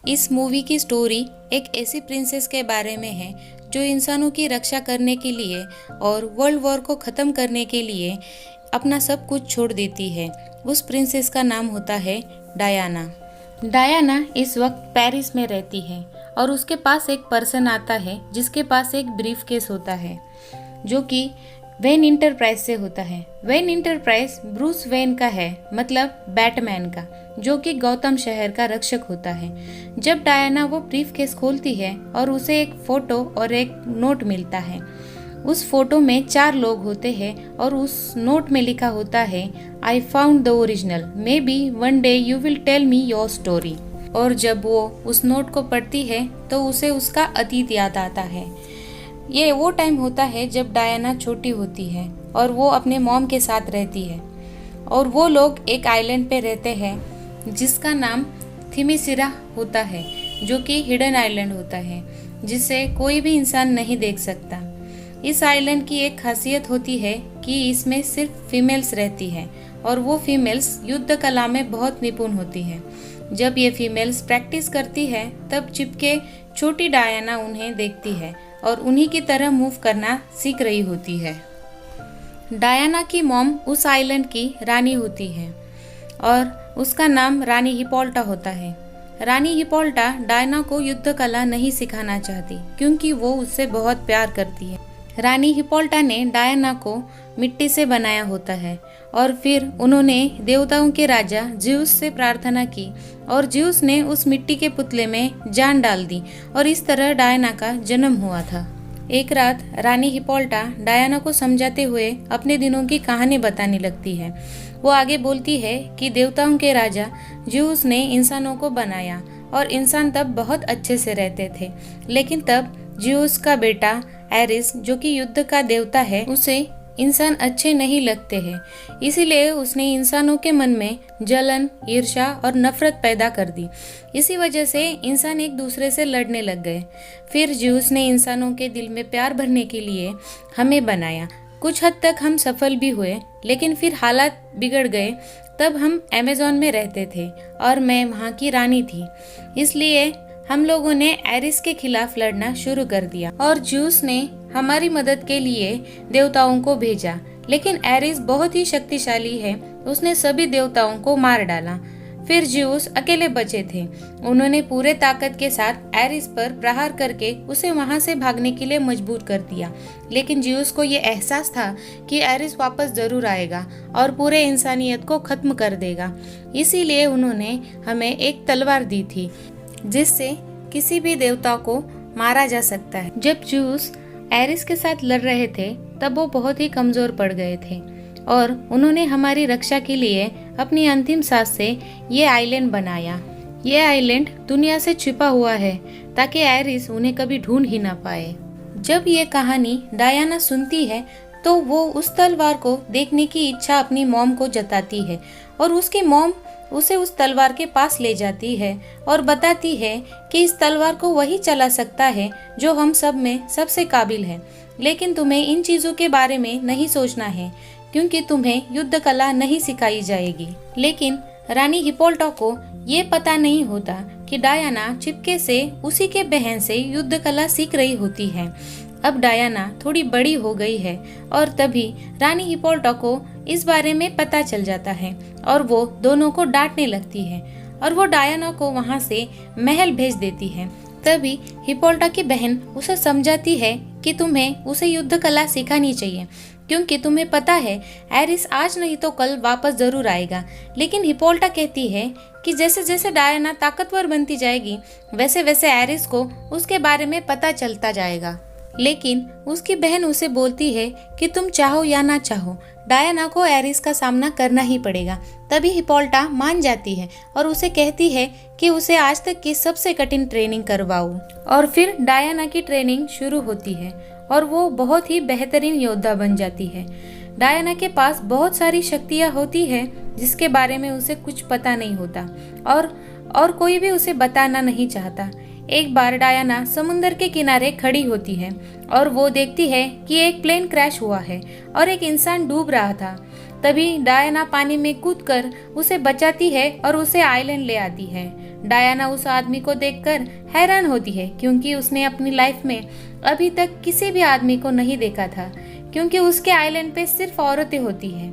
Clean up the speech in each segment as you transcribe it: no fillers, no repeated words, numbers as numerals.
इस मूवी की स्टोरी एक ऐसी प्रिंसेस के बारे में है जो इंसानों की रक्षा करने के लिए और वर्ल्ड वॉर को ख़त्म करने के लिए अपना सब कुछ छोड़ देती है। उस प्रिंसेस का नाम होता है डायना। डायना इस वक्त पेरिस में रहती है और उसके पास एक पर्सन आता है जिसके पास एक ब्रीफ केस होता है जो कि वेन इंटरप्राइज से होता है। वेन इंटरप्राइज ब्रूस वेन का है, मतलब बैटमैन का, जो कि गौतम शहर का रक्षक होता है। जब डायना वो ब्रीफ केस खोलती है और उसे एक फोटो और एक नोट मिलता है। उस फोटो में 4 लोग होते हैं और उस नोट में लिखा होता है, I found the original, maybe one day you will tell me your story. और जब वो उस नोट को पढ़ती है तो उसे उसका अतीत याद आता है। ये वो टाइम होता है जब डायना छोटी होती है और वो अपने मॉम के साथ रहती है और वो लोग एक आइलैंड पे रहते हैं जिसका नाम थिमिसिरा होता है, जो कि हिडन आइलैंड होता है जिसे कोई भी इंसान नहीं देख सकता। इस आइलैंड की एक खासियत होती है कि इसमें सिर्फ फीमेल्स रहती है और वो फीमेल्स युद्ध कला में बहुत निपुण होती है। जब ये फीमेल्स प्रैक्टिस करती है तब चिपके छोटी डायना उन्हें देखती है और उन्हीं की तरह मूव करना सीख रही होती है। डायना की मॉम उस आइलैंड की रानी होती है और उसका नाम रानी हिपोल्टा होता है। रानी हिपोल्टा डायना को युद्ध कला नहीं सिखाना चाहती क्योंकि वो उससे बहुत प्यार करती है। रानी हिपोल्टा ने डायना को मिट्टी से बनाया होता है और फिर उन्होंने देवताओं के राजा ज्यूस से प्रार्थना की और ज्यूस ने उस मिट्टी के पुतले में जान डाल दी और इस तरह डायना का जन्म हुआ था। एक रात रानी हिपोल्टा डायना को समझाते हुए अपने दिनों की कहानी बताने लगती है। वो आगे बोलती है कि देवताओं के राजा ज्यूस ने इंसानों को बनाया और इंसान तब बहुत अच्छे से रहते थे, लेकिन तब ज्यूस का बेटा एरिस, जो कि युद्ध का देवता है, उसे इंसान अच्छे नहीं लगते हैं, इसीलिए उसने इंसानों के मन में जलन, ईर्ष्या और नफरत पैदा कर दी। इसी वजह से इंसान एक दूसरे से लड़ने लग गए। फिर ज्यूस ने इंसानों के दिल में प्यार भरने के लिए हमें बनाया। कुछ हद तक हम सफल भी हुए, लेकिन फिर हालात बिगड़ गए। तब हम अमेज़न में रहते थे और मैं वहाँ की रानी थी, इसलिए हम लोगों ने एरिस के खिलाफ लड़ना शुरू कर दिया और ज्यूस ने हमारी मदद के लिए देवताओं को भेजा, लेकिन एरिस बहुत ही शक्तिशाली है, उसने सभी देवताओं को मार डाला। फिर ज्यूस अकेले बचे थे। उन्होंने पूरे ताकत के साथ एरिस पर प्रहार करके उसे वहां से भागने के लिए मजबूर कर दिया, लेकिन ज्यूस को ये एहसास था कि एरिस वापस जरूर आएगा और पूरे इंसानियत को खत्म कर देगा। इसीलिए उन्होंने हमें एक तलवार दी थी जिससे किसी भी देवता को मारा जा सकता है। जब ज्यूस एरिस के साथ लड़ रहे थे तब वो बहुत ही कमजोर पड़ गए थे और उन्होंने हमारी रक्षा के लिए अपनी अंतिम सांस से ये आइलैंड बनाया। ये आइलैंड दुनिया से छिपा हुआ है ताकि एरिस उन्हें कभी ढूंढ ही ना पाए। जब ये कहानी डायना सुनती है तो वो उस तलवार को देखने की इच्छा अपनी मॉम को जताती है और उसकी मॉम उसे उस तलवार के पास ले जाती है और बताती है कि इस तलवार को वही चला सकता है जो हम सब में सबसे काबिल है, लेकिन तुम्हें इन चीजों के बारे में नहीं सोचना है क्योंकि तुम्हें युद्ध कला नहीं सिखाई जाएगी। लेकिन रानी हिपोल्टा को ये पता नहीं होता कि डायना चिपके से उसी के बहन से युद्ध कला सीख रही होती है। अब डायना थोड़ी बड़ी हो गई है और तभी रानी हिपोल्टा को इस बारे में पता चल जाता है और वो दोनों को डांटने लगती है और वो डायना को वहां से महल भेज देती है। तभी हिपोल्टा की बहन उसे समझाती है कि तुम्हें उसे युद्ध कला सिखानी चाहिए क्योंकि तुम्हें पता है एरिस आज नहीं तो कल वापस जरूर आएगा। लेकिन हिपोल्टा कहती है कि जैसे जैसे डायना ताकतवर बनती जाएगी वैसे वैसे एरिस को उसके बारे में पता चलता जाएगा। लेकिन उसकी बहन उसे बोलती है कि तुम चाहो या ना चाहो डायना को एरिस का सामना करना ही पड़ेगा। तभी हिपोल्टा मान जाती है और उसे कहती है कि उसे आज तक की सबसे कठिन ट्रेनिंग करवाओ। और फिर डायना की ट्रेनिंग शुरू होती है और वो बहुत ही बेहतरीन योद्धा बन जाती है। डायना के पास बहुत सारी शक्तियाँ होती है जिसके बारे में उसे कुछ पता नहीं होता और कोई भी उसे बताना नहीं चाहता। एक बार डायना समुंदर के किनारे खड़ी होती है और वो देखती है कि एक प्लेन क्रैश हुआ है और एक इंसान डूब रहा था। तभी डायना पानी में कूदकर उसे बचाती है और उसे आइलैंड ले आती है। डायना उस आदमी को देखकर हैरान होती है क्योंकि उसने अपनी लाइफ में अभी तक किसी भी आदमी को नहीं देखा था, क्योंकि उसके आइलैंड पे सिर्फ औरतें होती हैं।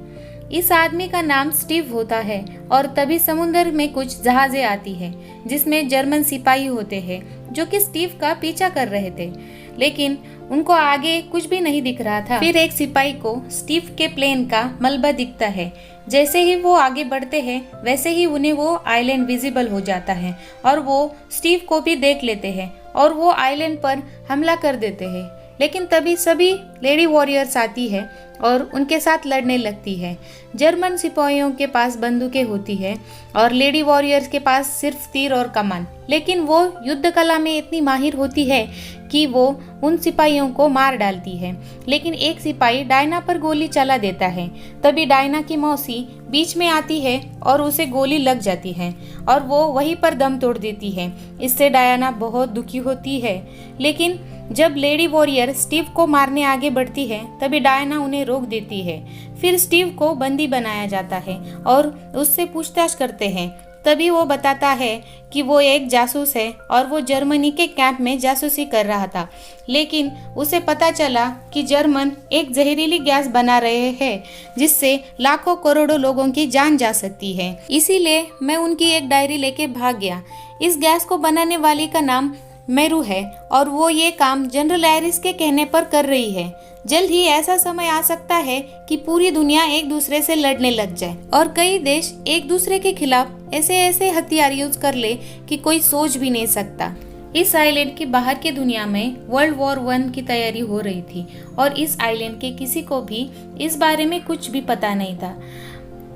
इस आदमी का नाम स्टीव होता है और तभी समुद्र में कुछ जहाजें आती है जिसमें जर्मन सिपाही होते हैं जो कि स्टीव का पीछा कर रहे थे, लेकिन उनको आगे कुछ भी नहीं दिख रहा था। फिर एक सिपाही को स्टीव के प्लेन का मलबा दिखता है। जैसे ही वो आगे बढ़ते हैं वैसे ही उन्हें वो आइलैंड विजिबल हो जाता है और वो स्टीव को भी देख लेते हैं और वो आइलैंड पर हमला कर देते हैं। लेकिन तभी सभी लेडी वॉरियर्स आती है और उनके साथ लड़ने लगती है। जर्मन सिपाहियों के पास बंदूकें होती है और लेडी वॉरियर्स के पास सिर्फ तीर और कमान, लेकिन वो युद्ध कला में इतनी माहिर होती है कि वो उन सिपाहियों को मार डालती है। लेकिन एक सिपाही डायना पर गोली चला देता है। तभी डायना की मौसी बीच में आती है और उसे गोली लग जाती है और वो वहीं पर दम तोड़ देती है। इससे डायना बहुत दुखी होती है। लेकिन जब लेडी वॉरियर स्टीव को मारने आगे बढ़ती है तभी डायना उन्हें रोक देती है। फिर स्टीव को बंदी बनाया जाता है और उससे पूछताछ करते हैं। तभी वो बताता है कि वो एक जासूस है और वो जर्मनी के कैंप में जासूसी कर रहा था, लेकिन उसे पता चला कि जर्मन एक जहरीली गैस बना रहे हैं जिससे लाखों करोड़ों लोगों की जान जा सकती है। इसीलिए मैं उनकी एक डायरी लेके भाग गया। इस गैस को बनाने वाली का नाम मेरू है और वो ये काम जनरल एरिस के कहने पर कर रही है। जल्द ही ऐसा समय आ सकता है कि पूरी दुनिया एक दूसरे से लड़ने लग जाए और कई देश एक दूसरे के खिलाफ ऐसे ऐसे हथियार यूज कर ले कि कोई सोच भी नहीं सकता। इस आइलैंड की बाहर की दुनिया में वर्ल्ड वॉर 1 की तैयारी हो रही थी और इस आइलैंड के किसी को भी इस बारे में कुछ भी पता नहीं था।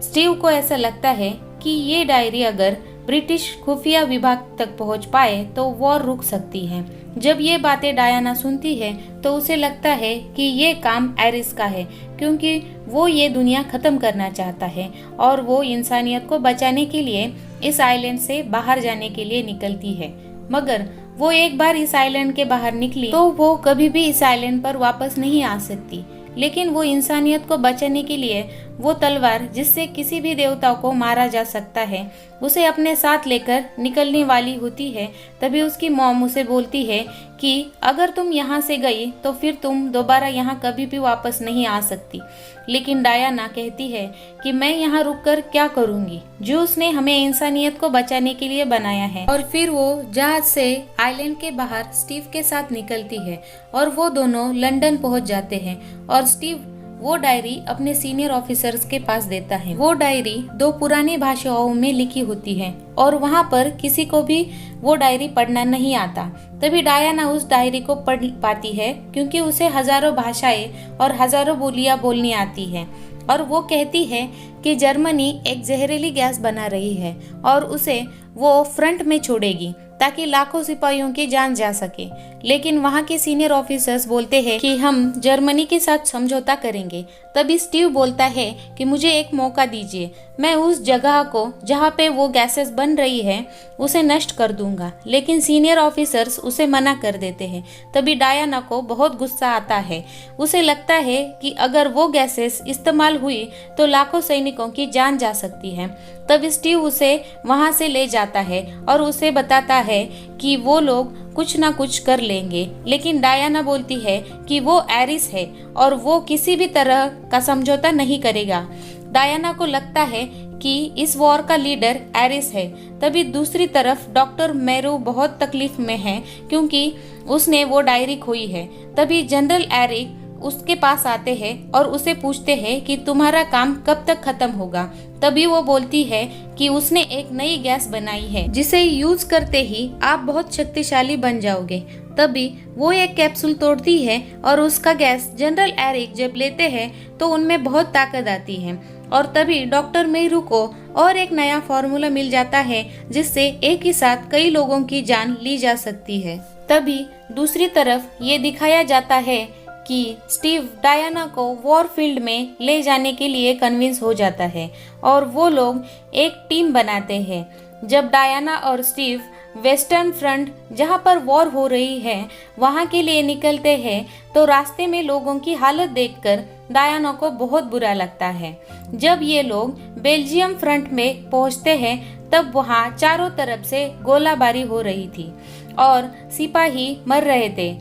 स्टीव को ऐसा लगता है कि ये डायरी अगर ब्रिटिश खुफिया विभाग तक पहुंच पाए तो वॉर रुक सकती है। जब ये बातें डायना सुनती है तो उसे लगता है कि ये काम एरिस का है, क्योंकि वो ये दुनिया खत्म करना चाहता है और वो इंसानियत को बचाने के लिए इस आइलैंड से बाहर जाने के लिए निकलती है। मगर वो एक बार इस आइलैंड के बाहर निकली तो वो कभी भी इस आइलैंड पर वापस नहीं आ सकती। लेकिन वो इंसानियत को बचाने के लिए वो तलवार जिससे किसी भी देवता को मारा जा सकता है उसे अपने साथ लेकर निकलने वाली होती है। तभी उसकी मॉम उसे बोलती है कि अगर तुम यहाँ से गई तो फिर तुम दोबारा यहाँ कभी भी वापस नहीं आ सकती। लेकिन डायना कहती है कि मैं यहाँ रुककर क्या करूँगी, जो उसने हमें इंसानियत को बचाने के लिए बनाया है। और फिर वो जहाज से आइलैंड के बाहर स्टीव के साथ निकलती है और वो दोनों लंदन पहुँच जाते हैं और स्टीव वो डायरी अपने सीनियर ऑफिसर्स के पास देता है। वो डायरी 2 पुरानी भाषाओं में लिखी होती है और वहाँ पर किसी को भी वो डायरी पढ़ना नहीं आता। तभी डायना उस डायरी को पढ़ पाती है क्योंकि उसे हजारों भाषाएं और हजारों बोलियां बोलनी आती है और वो कहती है कि जर्मनी एक जहरीली गैस बना रही है और उसे वो फ्रंट में छोड़ेगी ताकि लाखों सिपाहियों की जान जा सके। लेकिन वहाँ के सीनियर ऑफिसर्स बोलते हैं कि हम जर्मनी के साथ समझौता करेंगे। तभी स्टीव बोलता है कि मुझे एक मौका दीजिए, मैं उस जगह को जहाँ पे वो गैसेस बन रही है उसे नष्ट कर दूंगा। लेकिन सीनियर ऑफिसर्स उसे मना कर देते हैं। तभी डायना को बहुत गुस्सा आता है। उसे लगता है कि अगर वो गैसेस इस्तेमाल हुई तो लाखों सैनिकों की जान जा सकती है। तब स्टीव उसे वहां से ले जाता है और उसे बताता है कि वो लोग कुछ ना कुछ कर लेंगे। लेकिन डायना बोलती है कि वो एरिस है और वो किसी भी तरह का समझौता नहीं करेगा। डायना को लगता है कि इस वॉर का लीडर एरिस है। तभी दूसरी तरफ डॉक्टर मेरू बहुत तकलीफ में है क्योंकि उसने वो डायरी खोई है। तभी जनरल एरिक उसके पास आते हैं और उसे पूछते हैं कि तुम्हारा काम कब तक खत्म होगा। तभी वो बोलती है कि उसने एक नई गैस बनाई है जिसे यूज करते ही आप बहुत शक्तिशाली बन जाओगे। तभी वो एक कैप्सूल तोड़ती है और उसका गैस जनरल एरिक जब लेते हैं तो उनमें बहुत ताकत आती है और तभी डॉक्टर मेहरू को और एक नया फॉर्मूला मिल जाता है जिससे एक ही साथ कई लोगों की जान ली जा सकती है। तभी दूसरी तरफ ये दिखाया जाता है कि स्टीव डायना को वॉर फील्ड में ले जाने के लिए कन्विंस हो जाता है और वो लोग एक टीम बनाते हैं। जब डायना और स्टीव वेस्टर्न फ्रंट जहां पर वॉर हो रही है वहां के लिए निकलते हैं तो रास्ते में लोगों की हालत देखकर डायना को बहुत बुरा लगता है। जब ये लोग बेल्जियम फ्रंट में पहुंचते हैं तब वहां चारों तरफ से गोलाबारी हो रही थी और सिपाही मर रहे थे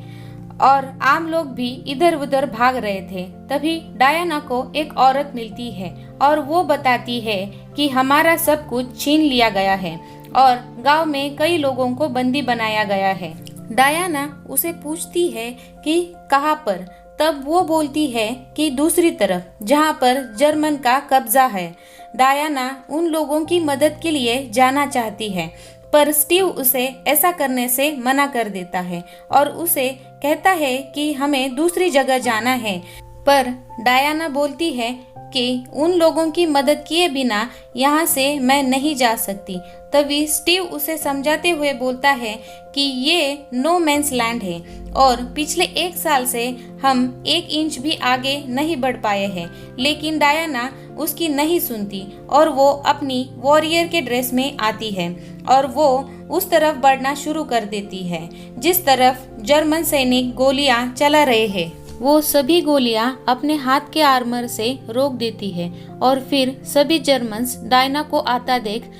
और आम लोग भी इधर उधर भाग रहे थे। तभी डायना को एक औरत मिलती है और वो बताती है कि हमारा सब कुछ छीन लिया गया है और गांव में कई लोगों को बंदी बनाया गया है। डायना उसे पूछती है कि कहाँ पर। तब वो बोलती है कि दूसरी तरफ, जहाँ पर जर्मन का कब्जा है। डायना उन लोगों की मदद के लिए जाना चाहती है पर स्टीव उसे ऐसा करने से मना कर देता है और उसे कहता है कि हमें दूसरी जगह जाना है। पर डायना बोलती है कि उन लोगों की मदद किए बिना यहाँ से मैं नहीं जा सकती। तभी स्टीव उसे समझाते हुए बोलता है कि ये नो मैंस लैंड है और पिछले 1 साल से हम 1 इंच भी आगे नहीं बढ़ पाए हैं। लेकिन डायना उसकी नहीं सुनती और वो अपनी वॉरियर के ड्रेस में आती है और वो उस तरफ बढ़ना शुरू कर देती है जिस तरफ जर्मन सैनिक गोलियां चला रहे हैं। वो सभी गोलियां अपने हाथ के आर्मर से रोक देती है और फिर सभी जर्मन्स डायना को आता देख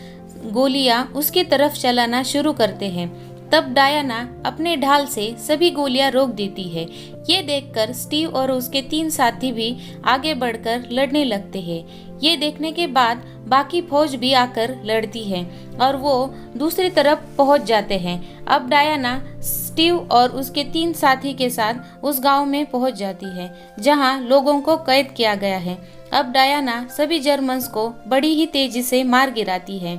गोलियां उसकी तरफ चलाना शुरू करते हैं। तब डायना अपने ढाल से सभी गोलियां रोक देती है। ये देखकर स्टीव और उसके 3 साथी भी आगे बढ़कर लड़ने लगते हैं। ये देखने के बाद बाकी फौज भी आकर लड़ती है और वो दूसरी तरफ पहुंच जाते हैं। अब डायना स्टीव और उसके 3 साथी के साथ उस गांव में पहुंच जाती है जहां लोगों को कैद किया गया है। अब डायना सभी जर्मन्स को बड़ी ही तेजी से मार गिराती है।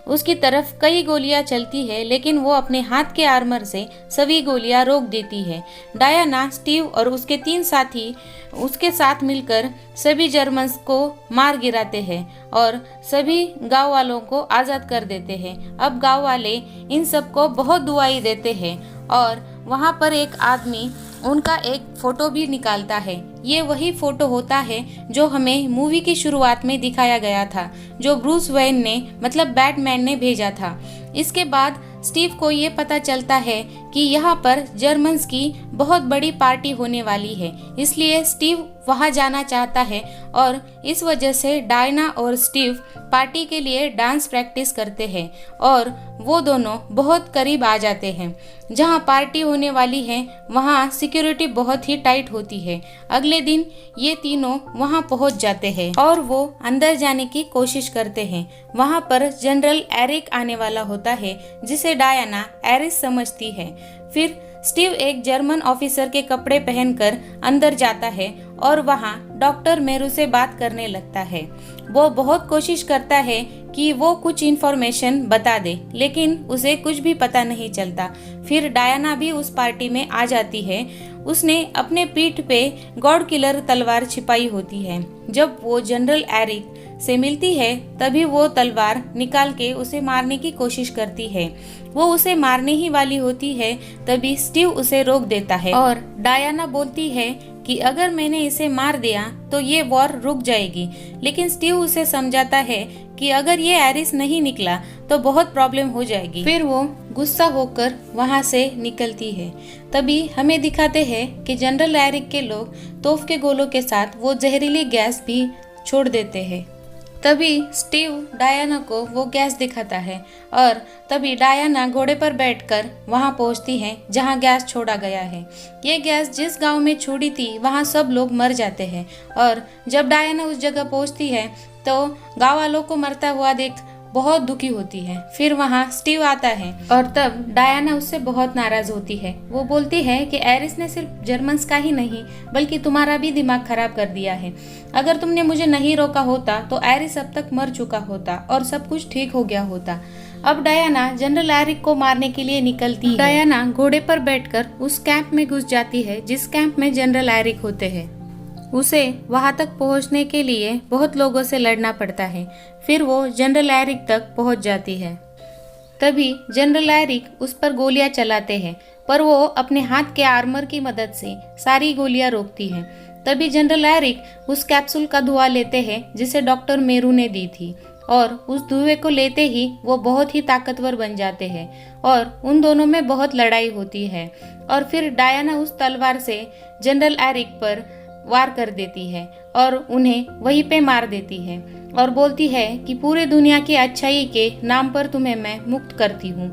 उसकी तरफ कई गोलियां चलती है लेकिन वो अपने हाथ के आर्मर से सभी गोलियां रोक देती है। डायना, स्टीव और उसके 3 साथी उसके साथ मिलकर सभी जर्मन्स को मार गिराते हैं और सभी गांव वालों को आज़ाद कर देते हैं। अब गांव वाले इन सबको बहुत दुआई देते हैं और वहाँ पर एक आदमी उनका एक फोटो भी निकालता है। ये वही फोटो होता है जो हमें मूवी की शुरुआत में दिखाया गया था, जो ब्रूस वेन ने मतलब बैटमैन ने भेजा था। इसके बाद स्टीव को ये पता चलता है कि यहाँ पर जर्मन्स की बहुत बड़ी पार्टी होने वाली है, इसलिए स्टीव वहाँ जाना चाहता है और इस वजह से डायना और स्टीव पार्टी के लिए डांस प्रैक्टिस करते हैं और वो दोनों बहुत करीब आ जाते हैं। जहाँ पार्टी होने वाली है वहाँ सिक्योरिटी बहुत ही टाइट होती है। अगले दिन ये तीनों वहाँ पहुँच जाते हैं और वो अंदर जाने की कोशिश करते हैं। वहाँ पर जनरल एरिक आने वाला होता है जिसे डायना एरिस समझती है। फिर स्टीव एक जर्मन ऑफिसर के कपड़े पहनकर अंदर जाता है और वहाँ डॉक्टर मेरू से बात करने लगता है। वो बहुत कोशिश करता है कि वो कुछ इन्फॉर्मेशन बता दे लेकिन उसे कुछ भी पता नहीं चलता। फिर डायना भी उस पार्टी में आ जाती है। उसने अपने पीठ पे गॉड किलर तलवार छिपाई होती है। जब वो जनरल एरिक से मिलती है तभी वो तलवार निकाल के उसे मारने की कोशिश करती है। वो उसे मारने ही वाली होती है तभी स्टीव उसे रोक देता है और डायना बोलती है कि अगर मैंने इसे मार दिया तो ये वॉर रुक जाएगी। लेकिन स्टीव उसे समझाता है कि अगर ये एरिस नहीं निकला तो बहुत प्रॉब्लम हो जाएगी। फिर वो गुस्सा होकर वहाँ से निकलती है। तभी हमें दिखाते हैं कि जनरल एरिक के लोग तोफ के गोलों के साथ वो जहरीली गैस भी छोड़ देते हैं। तभी स्टीव डायना को वो गैस दिखाता है और तभी डायना घोड़े पर बैठकर वहां पहुंचती है जहां गैस छोड़ा गया है। ये गैस जिस गांव में छोड़ी थी वहां सब लोग मर जाते हैं और जब डायना उस जगह पहुंचती है तो गांव वालों को मरता हुआ देख बहुत दुखी होती है। फिर वहाँ स्टीव आता है और तब डायना उससे बहुत नाराज होती है। वो बोलती है कि एरिस ने सिर्फ जर्मन्स का ही नहीं बल्कि तुम्हारा भी दिमाग खराब कर दिया है। अगर तुमने मुझे नहीं रोका होता तो एरिस अब तक मर चुका होता और सब कुछ ठीक हो गया होता। अब डायना जनरल एरिक को मारने के लिए निकलती है। डायना घोड़े पर बैठकर उस कैंप में घुस जाती है जिस कैंप में जनरल एरिक होते हैं। उसे वहां तक पहुंचने के लिए बहुत लोगों से लड़ना पड़ता है। फिर वो जनरल एरिक तक पहुंच जाती है। तभी जनरल एरिक उस पर गोलियां चलाते हैं पर वो अपने हाथ के आर्मर की मदद से सारी गोलियां रोकती है। तभी जनरल एरिक उस कैप्सूल का धुआं लेते हैं जिसे डॉक्टर मेरू ने दी थी और उस धुएं को लेते ही वो बहुत ही ताकतवर बन जाते हैं और उन दोनों में बहुत लड़ाई होती है। और फिर डायना उस तलवार से जनरल एरिक पर वार कर देती है और उन्हें वहीं पे मार देती है और बोलती है कि पूरे दुनिया की अच्छाई के नाम पर तुम्हें मैं मुक्त करती हूँ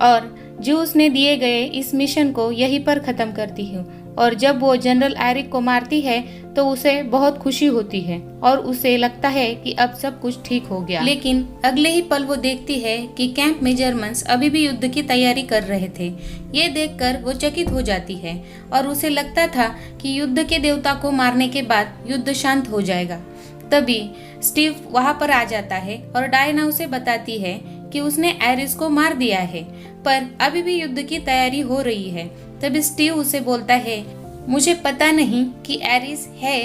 और ज्यूस ने दिए गए इस मिशन को यहीं पर ख़त्म करती हूँ। और जब वो जनरल एरिक को मारती है तो उसे बहुत खुशी होती है और उसे लगता है कि अब सब कुछ ठीक हो गया। लेकिन अगले ही पल वो देखती है कि कैंप में जर्मन्स अभी भी युद्ध की तैयारी कर रहे थे। ये देखकर वो चकित हो जाती है और उसे लगता था कि युद्ध के देवता को मारने के बाद युद्ध शांत हो जाएगा। तभी स्टीव वहां पर आ जाता है और डायना उसे बताती है कि उसने एरिस को मार दिया है, पर अभी भी युद्ध की तैयारी हो रही है। तभी स्टीव उसे बोलता है, मुझे पता नहीं कि एरिस है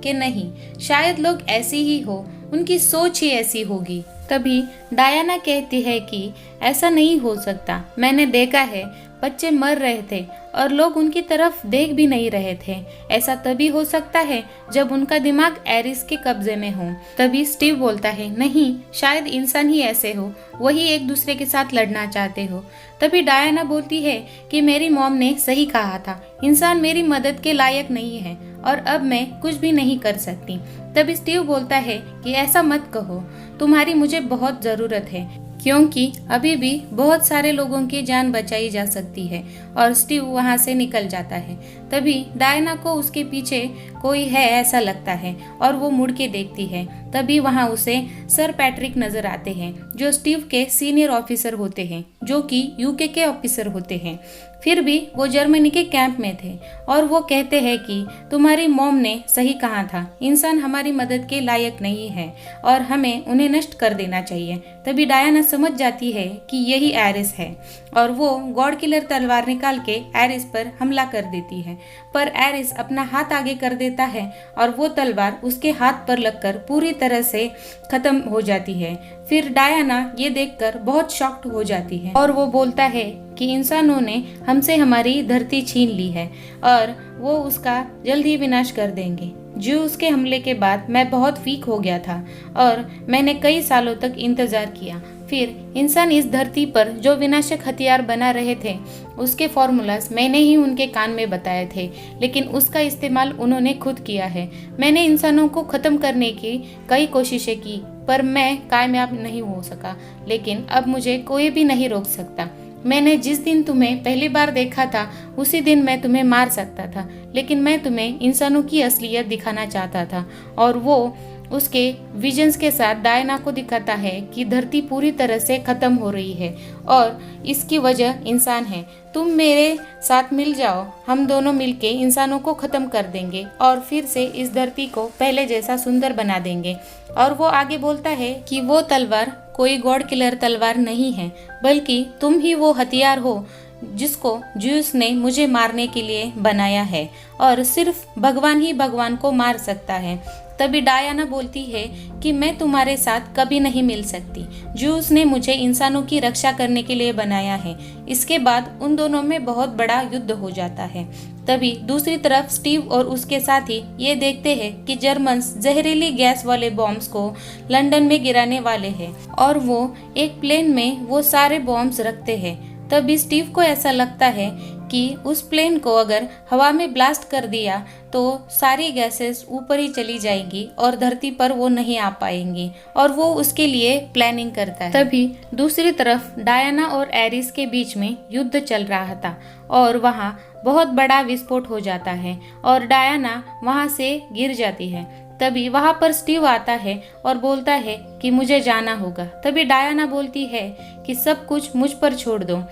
कि नहीं, शायद लोग ऐसे ही हो, उनकी सोच ही ऐसी होगी। तभी डायना कहती है कि ऐसा नहीं हो सकता, मैंने देखा है बच्चे मर रहे थे और लोग उनकी तरफ देख भी नहीं रहे थे। ऐसा तभी हो सकता है जब उनका दिमाग एरिस के कब्जे में हो। तभी स्टीव बोलता है, नहीं, शायद इंसान ही ऐसे हो, वही एक दूसरे के साथ लड़ना चाहते हो। तभी डायना बोलती है कि मेरी मॉम ने सही कहा था, इंसान मेरी मदद के लायक नहीं है और अब मैं कुछ भी नहीं कर सकती। तभी स्टीव बोलता है कि ऐसा मत कहो, तुम्हारी मुझे बहुत जरूरत है, क्योंकि अभी भी बहुत सारे लोगों की जान बचाई जा सकती है। और स्टीव वहां से निकल जाता है। तभी डायना को उसके पीछे कोई है ऐसा लगता है और वो मुड़ के देखती है। तभी वहां उसे सर पैट्रिक नजर आते हैं, जो स्टीव के सीनियर ऑफिसर होते हैं, जो कि यूके के ऑफिसर होते हैं। फिर भी वो जर्मनी के कैंप में थे और वो कहते हैं कि तुम्हारी मॉम ने सही कहा था, इंसान हमारी मदद के लायक नहीं है और हमें उन्हें नष्ट कर देना चाहिए। तभी डायना समझ जाती है कि यही एरिस है और वो गॉड किलर तलवार निकाल के एरिस पर हमला कर देती है। पर एरिस अपना हाथ आगे कर देता है और वो तलवार उसके हाथ पर लगकर पूरी तरह से खत्म हो जाती है। फिर डायना ये देखकर बहुत शॉक्ड हो जाती है और वो बोलता है कि इंसानों ने हमसे हमारी धरती छीन ली है और वो उसका जल्द ही विनाश कर देंगे। ज्यूस के हमले के बाद मैं बहुत वीक हो गया था और मैंने कई सालों तक इंतजार किया। फिर इंसान इस धरती पर जो विनाशक हथियार बना रहे थे, उसके फॉर्मूलास मैंने ही उनके कान में बताए थे, लेकिन उसका इस्तेमाल उन्होंने खुद किया है। मैंने इंसानों को खत्म करने की कई कोशिशें की, पर मैं कामयाब नहीं हो सका। लेकिन अब मुझे कोई भी नहीं रोक सकता। मैंने जिस दिन तुम्हें पहली बार देखा था, उसी दिन मैं तुम्हें मार सकता था, लेकिन मैं तुम्हें इंसानों की असलियत दिखाना चाहता था। और वो उसके विजन्स के साथ डायना को दिखाता है कि धरती पूरी तरह से खत्म हो रही है और इसकी वजह इंसान है। तुम मेरे साथ मिल जाओ, हम दोनों मिलके इंसानों को खत्म कर देंगे और फिर से इस धरती को पहले जैसा सुंदर बना देंगे। और वो आगे बोलता है कि वो तलवार कोई गॉड किलर तलवार नहीं है, बल्कि तुम ही वो हथियार हो जिसको ज्यूस ने मुझे मारने के लिए बनाया है और सिर्फ भगवान ही भगवान को मार सकता है। तभी डायना बोलती है कि मैं तुम्हारे साथ कभी नहीं मिल सकती। ज्यूस ने मुझे इंसानों की रक्षा करने के लिए बनाया है। इसके बाद उन दोनों में बहुत बड़ा युद्ध हो जाता है। तभी दूसरी तरफ स्टीव और उसके साथी ये देखते हैं कि जर्मन्स जहरीली गैस वाले बॉम्ब्स को लंदन में गिराने वाले हैं और वो एक प्लेन में वो सारे बॉम्ब्स रखते हैं। तभी स्टीव को ऐसा लगता है कि उस प्लेन को अगर हवा में ब्लास्ट कर दिया तो सारी गैसेस ऊपर ही चली जाएंगी और धरती पर वो नहीं आ पाएंगी, और वो उसके लिए प्लानिंग करता है। तभी दूसरी तरफ डायना और एरिस के बीच में युद्ध चल रहा था और वहाँ बहुत बड़ा विस्फोट हो जाता है और डायना वहाँ से गिर जाती है। तभी वहाँ पर स्टीव आता है और बोलता है कि मुझे जाना होगा। तभी डायना बोलती है कि सब कुछ मुझ पर छोड़ दो,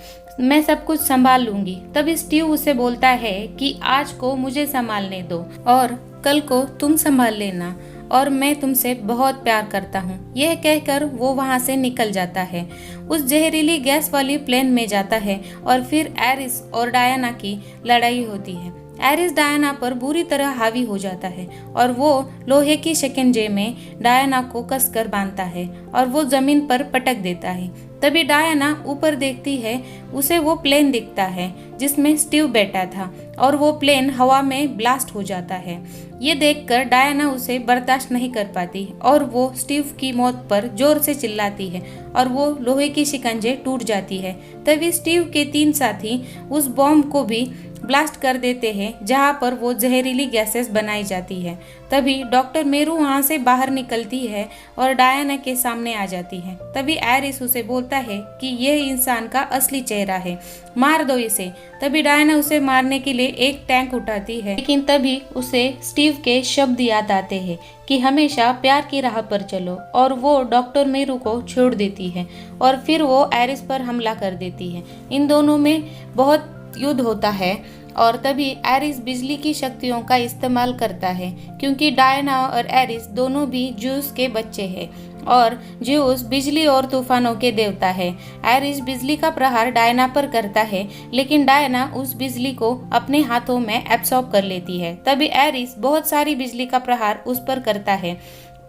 मैं सब कुछ संभाल लूंगी। तभी स्टीव उसे बोलता है कि आज को मुझे संभालने दो और कल को तुम संभाल लेना, और मैं तुमसे बहुत प्यार करता हूँ। यह कहकर वो वहाँ से निकल जाता है, उस जहरीली गैस वाली प्लेन में जाता है और फिर एरिस और डायना की लड़ाई होती है। एरिस डायना पर बुरी तरह हावी हो जाता है और वो लोहे की शिकंजे में डायना को कसकर बांधता है और वो जमीन पर पटक देता है। तभी डायना ऊपर देखती है, उसे वो प्लेन दिखता है जिसमें स्टीव बैठा था और वो प्लेन हवा में ब्लास्ट हो जाता है। ये देखकर डायना उसे बर्दाश्त नहीं कर पाती और वो स्टीव की मौत पर जोर से चिल्लाती है और वो लोहे की शिकंजे टूट जाती है। तभी स्टीव के 3 साथी उस बॉम्ब को भी ब्लास्ट कर देते हैं जहां पर वो जहरीली गैसेस बनाई जाती है। तभी डॉक्टर मेरू वहां से बाहर निकलती है और डायना के सामने आ जाती है। तभी एरिस उसे बोलता है कि यह इंसान का असली चेहरा है, मार दो इसे। तभी डायना उसे मारने के लिए एक टैंक उठाती है, लेकिन तभी उसे स्टीव के शब्द याद आते हैं कि हमेशा प्यार की राह पर चलो, और वो डॉक्टर मेरू को छोड़ देती है और फिर वो एरिस पर हमला कर देती है। इन दोनों में बहुत युद्ध होता है और तभी एरिस बिजली की शक्तियों का इस्तेमाल करता है, क्योंकि डायना और एरिस दोनों भी ज्यूस के बच्चे हैं और ज्यूस बिजली और तूफानों के देवता है। एरिस बिजली का प्रहार डायना पर करता है, लेकिन डायना उस बिजली को अपने हाथों में एब्सॉर्ब कर लेती है। तभी एरिस बहुत सारी बिजली का प्रहार उस पर करता है,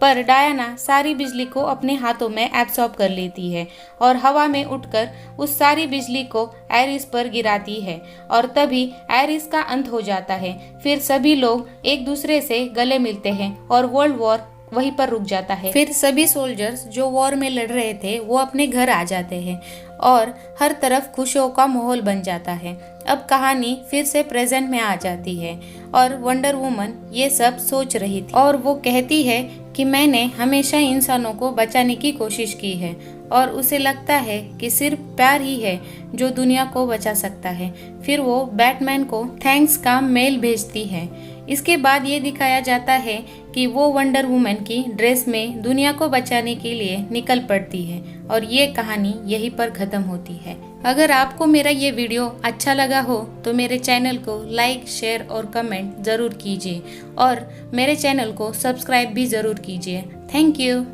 पर डायना सारी बिजली को अपने हाथों में एब्सॉर्ब कर लेती है और हवा में उठकर उस सारी बिजली को एरिस पर गिराती है और तभी एरिस का अंत हो जाता है। फिर सभी लोग एक दूसरे से गले मिलते हैं और वर्ल्ड वॉर वहीं पर रुक जाता है। फिर सभी सोल्जर्स जो वॉर में लड़ रहे थे वो अपने घर आ जाते हैं और हर तरफ खुशियों का माहौल बन जाता है। अब कहानी फिर से प्रेजेंट में आ जाती है और वंडर वुमन ये सब सोच रही थी और वो कहती है कि मैंने हमेशा इंसानों को बचाने की कोशिश की है और उसे लगता है कि सिर्फ प्यार ही है जो दुनिया को बचा सकता है। फिर वो बैटमैन को थैंक्स का मेल भेजती है। इसके बाद ये दिखाया जाता है कि वो वंडर वुमन की ड्रेस में दुनिया को बचाने के लिए निकल पड़ती है और ये कहानी यहीं पर खत्म होती है। अगर आपको मेरा ये वीडियो अच्छा लगा हो तो मेरे चैनल को लाइक, शेयर और कमेंट ज़रूर कीजिए और मेरे चैनल को सब्सक्राइब भी ज़रूर कीजिए। Thank you.